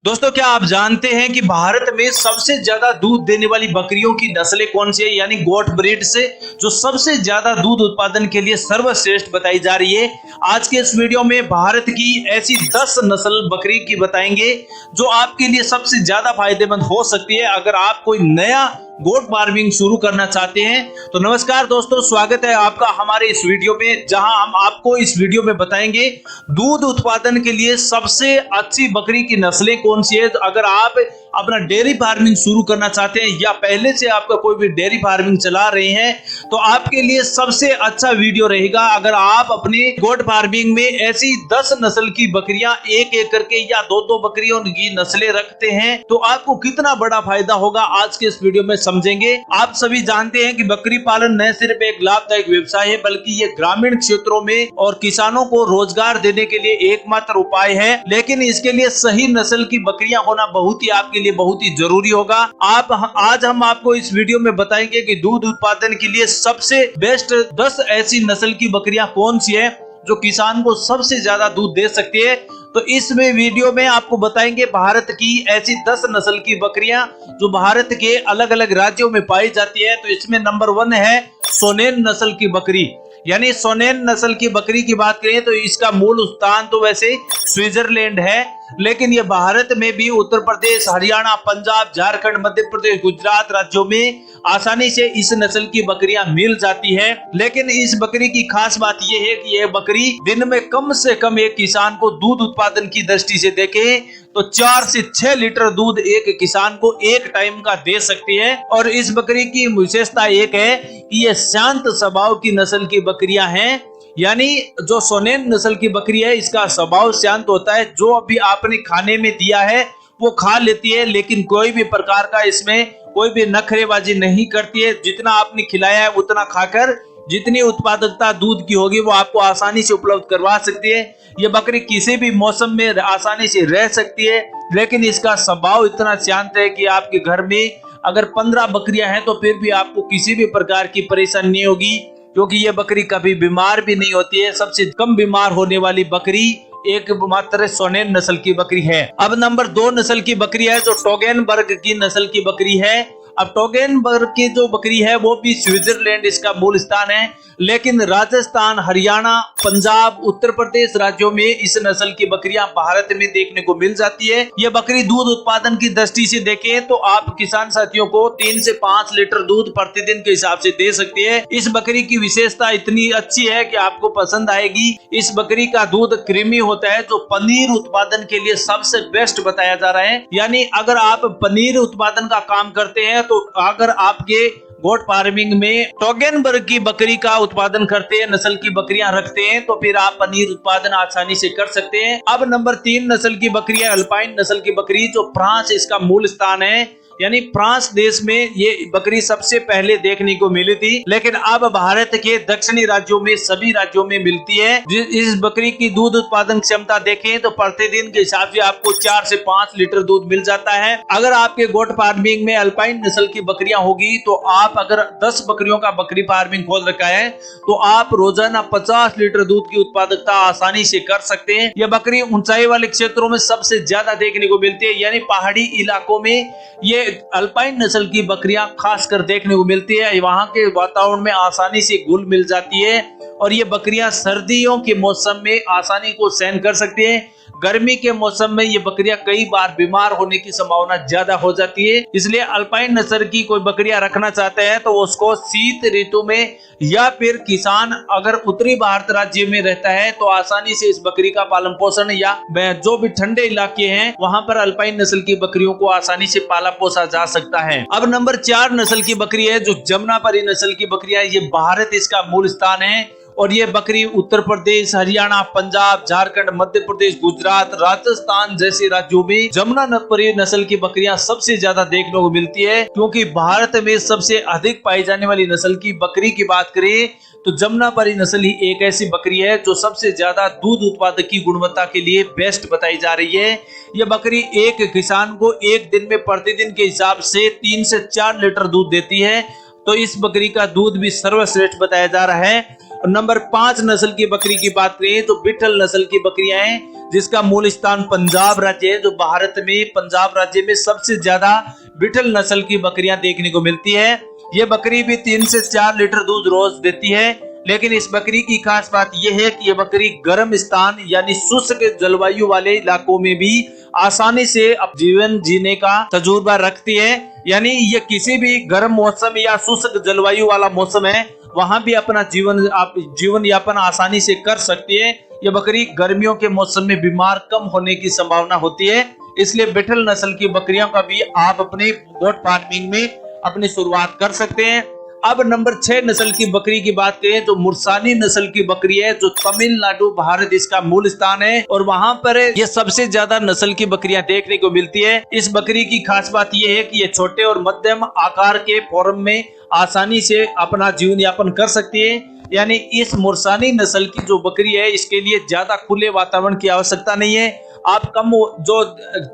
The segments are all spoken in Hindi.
दोस्तों, क्या आप जानते हैं कि भारत में सबसे ज्यादा दूध देने वाली बकरियों की नस्लें कौन सी है? यानी गोट ब्रीड से जो सबसे ज्यादा दूध उत्पादन के लिए सर्वश्रेष्ठ बताई जा रही है। आज के इस वीडियो में भारत की ऐसी 10 नस्ल बकरी की बताएंगे जो आपके लिए सबसे ज्यादा फायदेमंद हो सकती है अगर आप कोई नया गोट फार्मिंग शुरू करना चाहते हैं। तो नमस्कार दोस्तों, स्वागत है आपका हमारे इस वीडियो में, जहां हम आपको इस वीडियो में बताएंगे दूध उत्पादन के लिए सबसे अच्छी बकरी की नस्लें कौन सी है। तो अगर आप अपना डेयरी फार्मिंग शुरू करना चाहते हैं या पहले से आपका कोई भी डेयरी फार्मिंग चला रहे हैं तो आपके लिए सबसे अच्छा वीडियो रहेगा। अगर आप अपने गोट फार्मिंग में ऐसी 10 नस्ल की बकरियां एक एक करके या दो बकरियों की नस्लें रखते हैं तो आपको कितना बड़ा फायदा होगा, आज के इस वीडियो में समझेंगे। आप सभी जानते हैं कि बकरी पालन न सिर्फ एक लाभदायक व्यवसाय है बल्कि ये ग्रामीण क्षेत्रों में और किसानों को रोजगार देने के लिए एकमात्र उपाय है। लेकिन इसके लिए सही नस्ल की बकरियां होना आपके लिए बहुत ही जरूरी होगा। आज हम आपको इस वीडियो में बताएंगे कि दूध उत्पादन के लिए सबसे बेस्ट 10 ऐसी नस्ल की बकरियां कौन सी है जो किसान को सबसे ज्यादा दूध दे सकती है। तो इसमें वीडियो में आपको बताएंगे भारत की ऐसी 10 नस्ल की बकरियां जो भारत के अलग अलग राज्यों में पाई जाती है। तो इसमें नंबर 1 है सोनेन नस्ल की बकरी। यानी सोनेन नस्ल की बकरी की बात करें तो इसका मूल स्थान तो वैसे स्विट्जरलैंड है, लेकिन ये भारत में भी उत्तर प्रदेश, हरियाणा, पंजाब, झारखंड, मध्य प्रदेश, गुजरात राज्यों में आसानी से इस नस्ल की बकरियां मिल जाती है। लेकिन इस बकरी की खास बात यह है कि यह बकरी दिन में कम से कम एक किसान को दूध उत्पादन की दृष्टि से देखें तो 4 से 6 लीटर दूध एक किसान को एक टाइम का दे सकती है। और इस बकरी की विशेषता एक है कि यह शांत स्वभाव की नस्ल की बकरियां हैं। यानी जो सोनेन नस्ल की बकरी है इसका स्वभाव शांत होता है, जो अभी आपने खाने में दिया है वो खा लेती है, लेकिन कोई भी प्रकार का इसमें कोई भी नखरेबाजी नहीं करती है। जितना आपने खिलाया है उतना खाकर जितनी उत्पादकता दूध की होगी वो आपको आसानी से उपलब्ध करवा सकती है। ये बकरी किसी भी मौसम में आसानी से रह सकती है, लेकिन इसका स्वभाव इतना शांत है कि आपके घर में अगर 15 बकरियां हैं तो फिर भी आपको किसी भी प्रकार की परेशानी नहीं होगी, क्योंकि ये बकरी कभी बीमार भी नहीं होती है। सबसे कम बीमार होने वाली बकरी एक मात्र सोनेन नस्ल की बकरी है। अब नंबर 2 नस्ल की बकरी है जो टोगेनबर्ग की नस्ल की बकरी है। अब टोगेनबर्ग की जो बकरी है वो भी स्विट्जरलैंड इसका मूल स्थान है, लेकिन राजस्थान, हरियाणा, पंजाब, उत्तर प्रदेश राज्यों में इस नस्ल की बकरियां भारत में देखने को मिल जाती है। ये बकरी दूध उत्पादन की दृष्टि से देखें तो आप किसान साथियों को 3 से 5 लीटर दूध प्रतिदिन के हिसाब से दे सकती है। इस बकरी की विशेषता इतनी अच्छी है कि आपको पसंद आएगी। इस बकरी का दूध क्रीमी होता है जो पनीर उत्पादन के लिए सबसे बेस्ट बताया जा रहा है। यानी अगर आप पनीर उत्पादन का काम करते हैं तो अगर आपके गोट फार्मिंग में टोगेनबर्ग की बकरी का उत्पादन करते हैं, नस्ल की बकरियां रखते हैं, तो फिर आप पनीर उत्पादन आसानी से कर सकते हैं। अब नंबर 3 नस्ल की बकरी है अल्पाइन नस्ल की बकरी, जो फ्रांस इसका मूल स्थान है। यानी फ्रांस देश में ये बकरी सबसे पहले देखने को मिली थी, लेकिन अब भारत के दक्षिणी राज्यों में सभी राज्यों में मिलती है। इस बकरी की दूध उत्पादन क्षमता देखें तो प्रतिदिन के हिसाब से आपको 4 से 5 लीटर दूध मिल जाता है। अगर आपके गोट फार्मिंग में अल्पाइन नस्ल की बकरियां होगी तो आप अगर 10 बकरियों का बकरी फार्मिंग खोल रखा है तो आप रोजाना 50 लीटर दूध की उत्पादकता आसानी से कर सकते हैं। यह बकरी ऊंचाई वाले क्षेत्रों में सबसे ज्यादा देखने को मिलती है, यानी पहाड़ी इलाकों में ये अल्पाइन नस्ल की बकरियां खासकर देखने को मिलती है। वहां के वातावरण में आसानी से घुल मिल जाती है और ये बकरियां सर्दियों के मौसम में आसानी को सहन कर सकती हैं। गर्मी के मौसम में ये बकरियां कई बार बीमार होने की संभावना ज्यादा हो जाती है। इसलिए अल्पाइन नस्ल की कोई बकरियां रखना चाहते हैं तो उसको शीत ऋतु में या फिर किसान अगर उत्तरी भारत राज्य में रहता है तो आसानी से इस बकरी का पालन पोषण या जो भी ठंडे इलाके हैं वहां पर अल्पाइन नस्ल की बकरियों को आसानी से पाला पोसा जा सकता है। अब नंबर 4 नस्ल की बकरी है जो जमुनापरी नस्ल की बकरियां, ये भारत इसका मूल स्थान है। और ये बकरी उत्तर प्रदेश, हरियाणा, पंजाब, झारखंड, मध्य प्रदेश, गुजरात, राजस्थान जैसे राज्यों में जमुनापरी नस्ल की बकरियां सबसे ज्यादा देखने को मिलती है। क्योंकि भारत में सबसे अधिक पाई जाने वाली नस्ल की बकरी की बात करें तो जमुनापरी नस्ल ही एक ऐसी बकरी है जो सबसे ज्यादा दूध उत्पादक की गुणवत्ता के लिए बेस्ट बताई जा रही है। यह बकरी एक किसान को एक दिन में प्रतिदिन के हिसाब से 3 से 4 लीटर दूध देती है। तो इस बकरी का दूध भी सर्वश्रेष्ठ बताया जा रहा है। और नंबर 5 नस्ल की बकरी की बात करें तो बिठल नस्ल की बकरियां हैं, जिसका मूल स्थान पंजाब राज्य है। जो भारत में पंजाब राज्य में सबसे ज्यादा बिठल नस्ल की बकरियां देखने को मिलती है। ये बकरी भी 3 से 4 लीटर दूध रोज देती है। लेकिन इस बकरी की खास बात यह है कि यह बकरी गर्म स्थान यानी शुष्क जलवायु वाले इलाकों में भी आसानी से जीवन जीने का तजुर्बा रखती है। यानी ये किसी भी गर्म मौसम या शुष्क जलवायु वाला मौसम है, वहां भी अपना जीवन यापन आसानी से कर सकती है। ये बकरी गर्मियों के मौसम में बीमार कम होने की संभावना होती है। इसलिए बिठल नस्ल की बकरियों का भी आप अपने गोट फार्मिंग में अपनी शुरुआत कर सकते हैं। अब नंबर 6 नस्ल की बकरी की बात करें तो मुर्सानी नस्ल की बकरी है, जो तमिलनाडु भारत इसका मूल स्थान है और वहां पर ये सबसे ज्यादा नस्ल की बकरियां देखने को मिलती है। इस बकरी की खास बात यह है कि ये छोटे और मध्यम आकार के फॉर्म में आसानी से अपना जीवन यापन कर सकती है। यानी इस मुर्सानी नस्ल की जो बकरी है, इसके लिए ज्यादा खुले वातावरण की आवश्यकता नहीं है। आप कम जो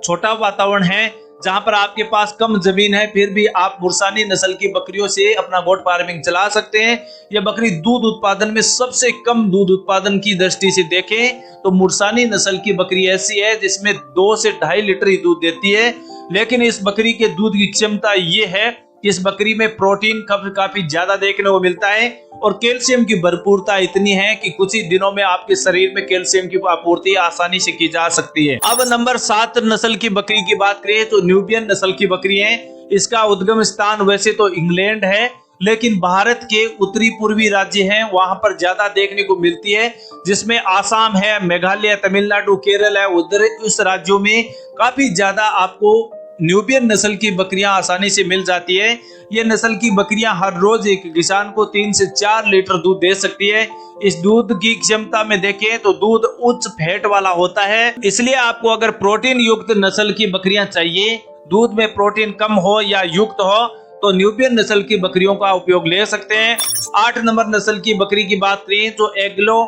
छोटा वातावरण है, जहां पर आपके पास कम जमीन है, फिर भी आप मुर्सानी नस्ल की बकरियों से अपना गोट फार्मिंग चला सकते हैं। यह बकरी दूध उत्पादन में सबसे कम दूध उत्पादन की दृष्टि से देखें तो मुर्सानी नस्ल की बकरी ऐसी है जिसमें 2 से 2.5 लीटर ही दूध देती है। लेकिन इस बकरी के दूध की क्षमता ये है कि इस बकरी में प्रोटीन काफी ज्यादा देखने को मिलता है और कैल्शियम की भरपूरता इतनी है कि कुछ ही दिनों में आपके शरीर में कैल्शियम की आपूर्ति आसानी से की जा सकती है। अब नंबर 7 नस्ल की बकरी की बात करें तो न्यूबियन नस्ल की बकरी है। इसका उद्गम स्थान वैसे तो इंग्लैंड है, लेकिन भारत के उत्तरी पूर्वी राज्य हैं, वहां पर ज्यादा देखने को मिलती है, जिसमें आसाम है, मेघालय, तमिलनाडु, केरल है। उधर उस राज्यों में काफी ज्यादा आपको न्यूबियन नस्ल की बकरियां आसानी से मिल जाती है। ये नस्ल की बकरियां हर रोज एक किसान को 3 से 4 लीटर दूध दे सकती है। इस दूध की क्षमता में देखें तो दूध उच्च फैट वाला होता है। इसलिए आपको अगर प्रोटीन युक्त नस्ल की बकरियां चाहिए, दूध में प्रोटीन कम हो या युक्त हो, तो न्यूबियन नस्ल की बकरियों का उपयोग ले सकते हैं। 8 नंबर नस्ल की बकरी की बात करें तो एग्लो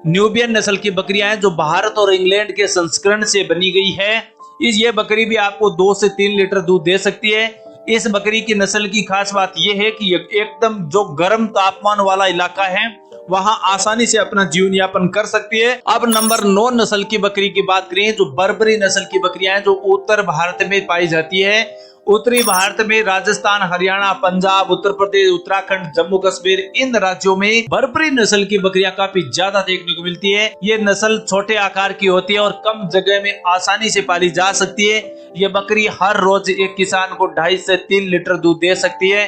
न्यूबियन नस्ल की बकरियां हैं, जो भारत और इंग्लैंड के संस्करण से बनी गई है। ये बकरी भी आपको 2 से 3 लीटर दूध दे सकती है। इस बकरी की नस्ल की खास बात यह है कि एकदम जो गर्म तापमान वाला इलाका है, वहां आसानी से अपना जीवन यापन कर सकती है। अब नंबर 9 नस्ल की बकरी की बात करें जो बर्बरी नस्ल की बकरियां हैं, जो उत्तर भारत में पाई जाती है। उत्तरी भारत में राजस्थान, हरियाणा, पंजाब, उत्तर प्रदेश, उत्तराखंड, जम्मू कश्मीर, इन राज्यों में बर्बरी नस्ल की बकरियां काफी ज्यादा देखने को मिलती है। ये नस्ल छोटे आकार की होती है और कम जगह में आसानी से पाली जा सकती है। ये बकरी हर रोज एक किसान को 2.5 से 3 लीटर दूध दे सकती है।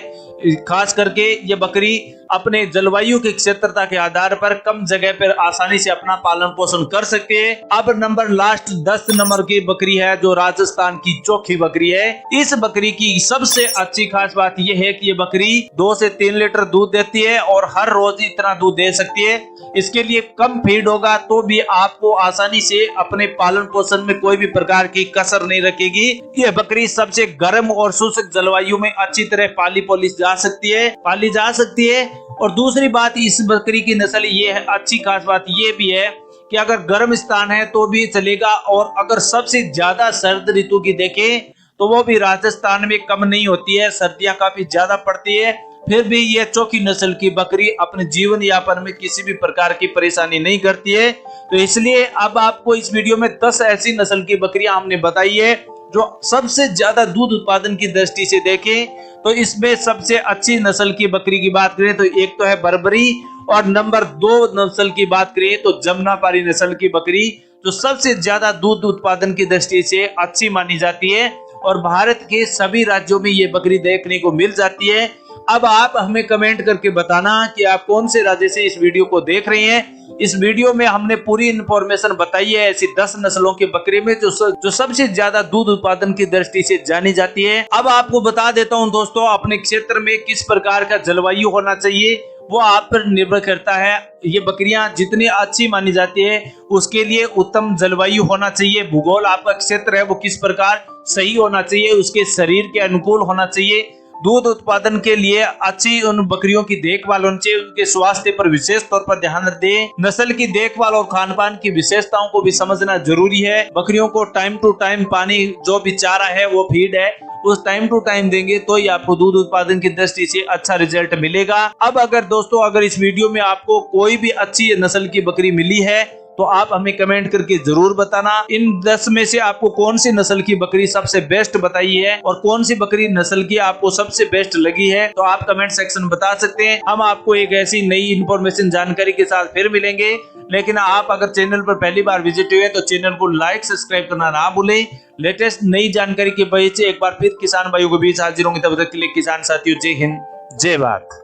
खास करके ये बकरी अपने जलवायु की क्षेत्रता के आधार पर कम जगह पर आसानी से अपना पालन पोषण कर सकती है। अब नंबर लास्ट 10 नंबर की बकरी है, जो राजस्थान की चोखी बकरी है। इस बकरी की सबसे अच्छी खास बात यह है कि ये बकरी 2 से 3 लीटर दूध देती है और हर रोज इतना दूध दे सकती है। इसके लिए कम फीड होगा तो भी आपको आसानी से अपने पालन पोषण में कोई भी प्रकार की कसर नहीं रखेगी। ये बकरी सबसे गर्म और शुष्क जलवायु में अच्छी तरह पाली जा सकती है। और दूसरी बात इस बकरी की नस्ल ये है, अच्छी खास बात ये भी है कि अगर गर्म स्थान है तो भी चलेगा, और अगर सबसे ज्यादा सर्द ऋतु की देखें तो वो भी राजस्थान में कम नहीं होती है, सर्दियां काफी ज्यादा पड़ती है। फिर भी ये चोखी नस्ल की बकरी अपने जीवन यापन में किसी भी प्रकार की परेशानी नहीं करती है। तो इसलिए अब आपको इस वीडियो में 10 ऐसी नस्ल की बकरियां हमने बताई है जो सबसे ज्यादा दूध उत्पादन की दृष्टि से देखें तो इसमें सबसे अच्छी नस्ल की बकरी की बात करें तो एक तो है बर्बरी, और नंबर 2 नस्ल की बात करें तो जमुनापारी नस्ल की बकरी, जो सबसे ज्यादा दूध उत्पादन की दृष्टि से अच्छी मानी जाती है और भारत के सभी राज्यों में ये बकरी देखने को मिल जाती है। अब आप हमें कमेंट करके बताना कि आप कौन से राज्य से इस वीडियो को देख रहे हैं। इस वीडियो में हमने पूरी इंफॉर्मेशन बताई है ऐसी 10 नस्लों की बकरी में जो सबसे ज्यादा दूध उत्पादन की दृष्टि से जानी जाती है। अब आपको बता देता हूं दोस्तों, अपने क्षेत्र में किस प्रकार का जलवायु होना चाहिए वो आप पर निर्भर करता है। ये बकरियां जितनी अच्छी मानी जाती है उसके लिए उत्तम जलवायु होना चाहिए। भूगोल आपका क्षेत्र है वो किस प्रकार सही होना चाहिए, उसके शरीर के अनुकूल होना चाहिए। दूध उत्पादन के लिए अच्छी उन बकरियों की देखभाल होनी चाहिए, उनके स्वास्थ्य पर विशेष तौर पर ध्यान दें। नस्ल की देखभाल और खान पान की विशेषताओं को भी समझना जरूरी है। बकरियों को टाइम टू टाइम पानी, जो भी चारा है वो फीड है, उस टाइम टू टाइम देंगे तो ही आपको दूध उत्पादन की दृष्टि से अच्छा रिजल्ट मिलेगा। अब अगर दोस्तों अगर इस वीडियो में आपको कोई भी अच्छी नस्ल की बकरी मिली है तो आप हमें कमेंट करके जरूर बताना। इन 10 में से आपको कौन सी नस्ल की बकरी सबसे बेस्ट बताई है और कौन सी बकरी नस्ल की आपको सबसे बेस्ट लगी है, तो आप कमेंट सेक्शन में बता सकते हैं। हम आपको एक ऐसी नई इंफॉर्मेशन जानकारी के साथ फिर मिलेंगे। लेकिन आप अगर चैनल पर पहली बार विजिट हुए तो चैनल को लाइक सब्सक्राइब करना ना भूलें। लेटेस्ट नई जानकारी की वजह से एक बार फिर किसान भाइयों के बीच हाजिर होंगे। तब तक के लिए किसान साथियों, जय हिंद, जय भारत।